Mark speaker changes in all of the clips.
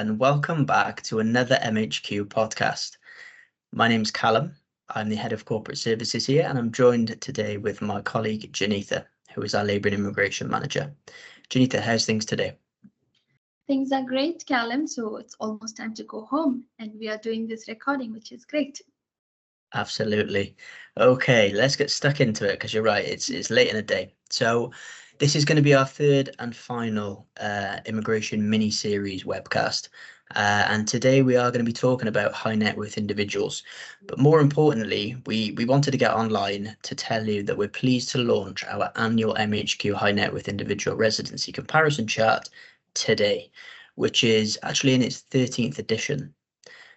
Speaker 1: and welcome back to another MHQ podcast. My name's Callum. I'm the Head of Corporate Services here, and I'm joined today with my colleague Janitha, who is our Labour and Immigration Manager. Janitha, how's things today?
Speaker 2: Things are great, Callum. So it's almost time to go home, and we are doing this recording, which is great.
Speaker 1: Absolutely. Okay, let's get stuck into it because you're right, it's late in the day. So this is going to be our third and final immigration mini-series webcast. And today we are going to be talking about high net worth individuals. But more importantly, we wanted to get online to tell you that we're pleased to launch our annual MHQ High Net Worth Individual Residency Comparison Chart today, which is actually in its 13th edition.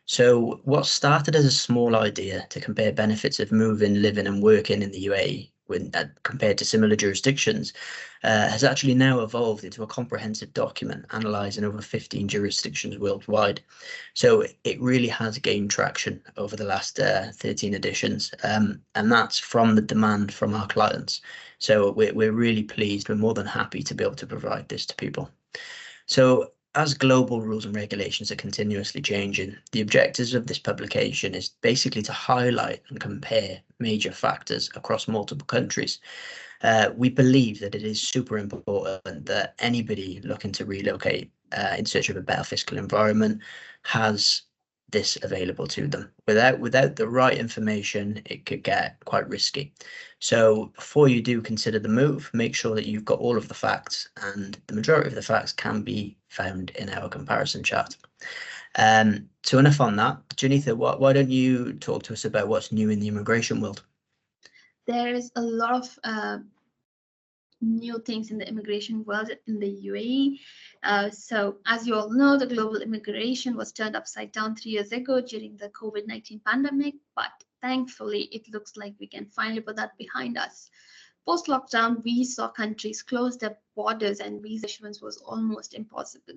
Speaker 1: So what started as a small idea to compare benefits of moving, living and working in the UAE when compared to similar jurisdictions has actually now evolved into a comprehensive document analysing over 15 jurisdictions worldwide. So it really has gained traction over the last 13 editions, and that's from the demand from our clients. So we're really pleased. We're more than happy to be able to provide this to people. So as global rules and regulations are continuously changing, the objectives of this publication is basically to highlight and compare major factors across multiple countries. We believe that it is super important that anybody looking to relocate in search of a better fiscal environment has this available to them. Without the right information, it could get quite risky. So before you do consider the move, make sure that you've got all of the facts, and the majority of the facts can be found in our comparison chart. So enough on that. Janitha, why don't you talk to us about what's new in the immigration world?
Speaker 2: There is a lot of new things in the immigration world in the UAE. So as you all know, the global immigration was turned upside down 3 years ago during the COVID-19 pandemic, but thankfully it looks like we can finally put that behind us. Post-lockdown, we saw countries close their borders and visa issuance was almost impossible.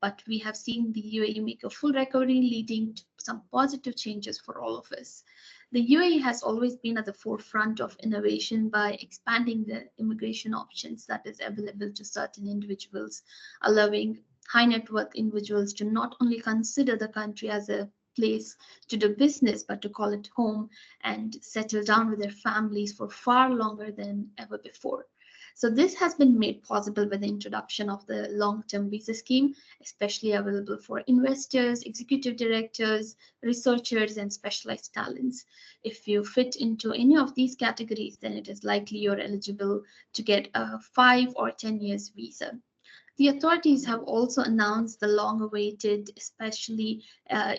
Speaker 2: But we have seen the UAE make a full recovery, leading to some positive changes for all of us. The UAE has always been at the forefront of innovation by expanding the immigration options that is available to certain individuals, allowing high net worth individuals to not only consider the country as a place to do business, but to call it home and settle down with their families for far longer than ever before. So this has been made possible with the introduction of the long-term visa scheme, especially available for investors, executive directors, researchers, and specialized talents. If you fit into any of these categories, then it is likely you're eligible to get a 5 or 10 years visa. The authorities have also announced the long-awaited, especially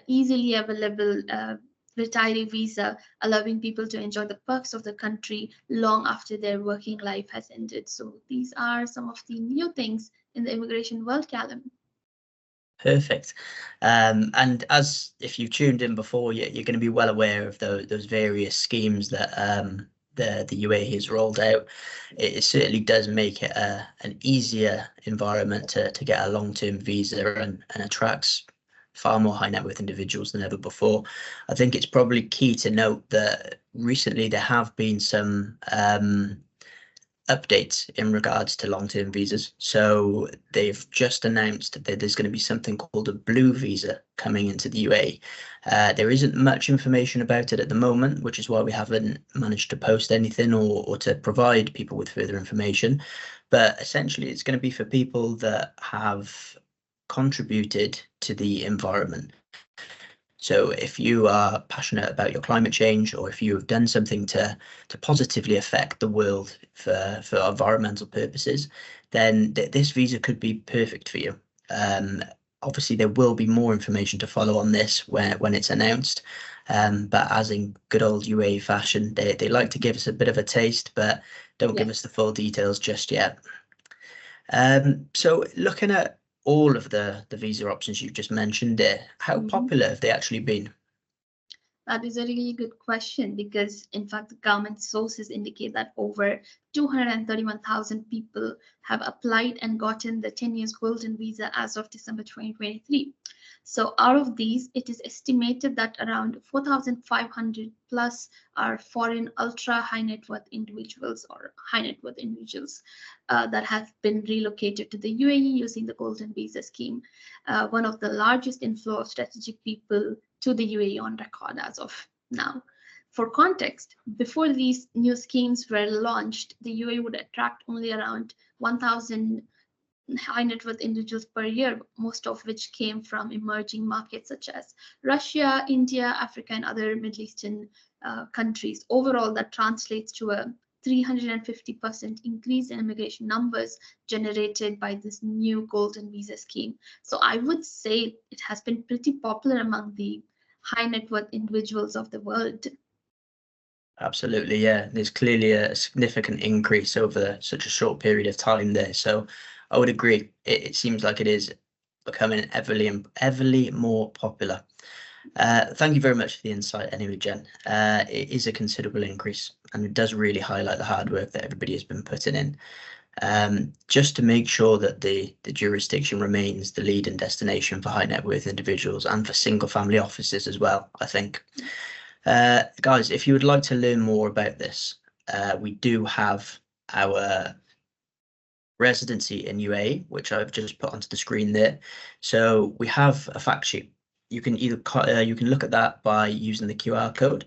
Speaker 2: easily available retiree visa, allowing people to enjoy the perks of the country long after their working life has ended. So these are some of the new things in the immigration world, Callum.
Speaker 1: Perfect. And as if you've tuned in before, you're going to be well aware of those various schemes that the UAE has rolled out. It certainly does make it an easier environment to get a long-term visa and attracts far more high net worth individuals than ever before. I think it's probably key to note that recently there have been some updates in regards to long-term visas. So they've just announced that there's going to be something called a blue visa coming into the UAE. There isn't much information about it at the moment, which is why we haven't managed to post anything or to provide people with further information. But essentially, it's going to be for people that have contributed to the environment. So if you are passionate about your climate change, or if you have done something to positively affect the world for environmental purposes, then this visa could be perfect for you. Obviously, there will be more information to follow on this when it's announced. But as in good old UAE fashion, they like to give us a bit of a taste, but don't give us the full details just yet. So looking at all of the visa options you've just mentioned there, how popular have they actually been?
Speaker 2: That is a really good question because, in fact, the government sources indicate that over 231,000 people have applied and gotten the 10 years golden visa as of December 2023. So, out of these, it is estimated that around 4,500 plus are foreign ultra high net worth individuals or high net worth individuals that have been relocated to the UAE using the golden visa scheme, one of the largest inflow of strategic people to the UAE on record as of now. For context, before these new schemes were launched, the UAE would attract only around 1,000 high net worth individuals per year, most of which came from emerging markets such as Russia, India, Africa, and other Middle Eastern countries. Overall, that translates to a 350% increase in immigration numbers generated by this new golden visa scheme. So I would say it has been pretty popular among the high net worth individuals of the world.
Speaker 1: Absolutely, yeah. There's clearly a significant increase over such a short period of time there. So I would agree. It seems like it is becoming everly more popular. Thank you very much for the insight anyway, Jen. It is a considerable increase and it does really highlight the hard work that everybody has been putting in. Just to make sure that the jurisdiction remains the leading destination for high net worth individuals and for single family offices as well, I think. Guys, if you would like to learn more about this, we do have our residency in UAE, which I've just put onto the screen there. So we have a fact sheet. You can either you can look at that by using the QR code,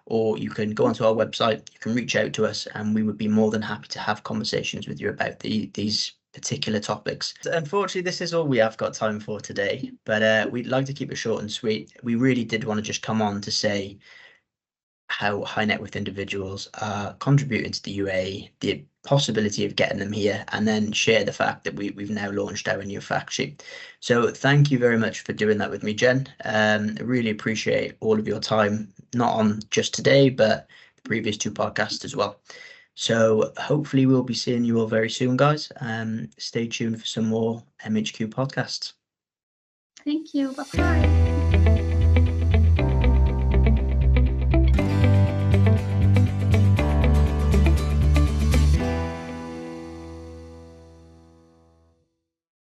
Speaker 1: or you can go onto our website. You can reach out to us, and we would be more than happy to have conversations with you about these particular topics. Unfortunately, this is all we have got time for today, but we'd like to keep it short and sweet. We really did want to just come on to say how high net worth individuals are contributing to the UAE, the possibility of getting them here, and then share the fact that we've now launched our new fact sheet. So thank you very much for doing that with me, Jen. I really appreciate all of your time, not on just today, but the previous two podcasts as well. So hopefully we'll be seeing you all very soon, guys. Stay tuned for some more MHQ podcasts.
Speaker 2: Thank you. Bye-bye.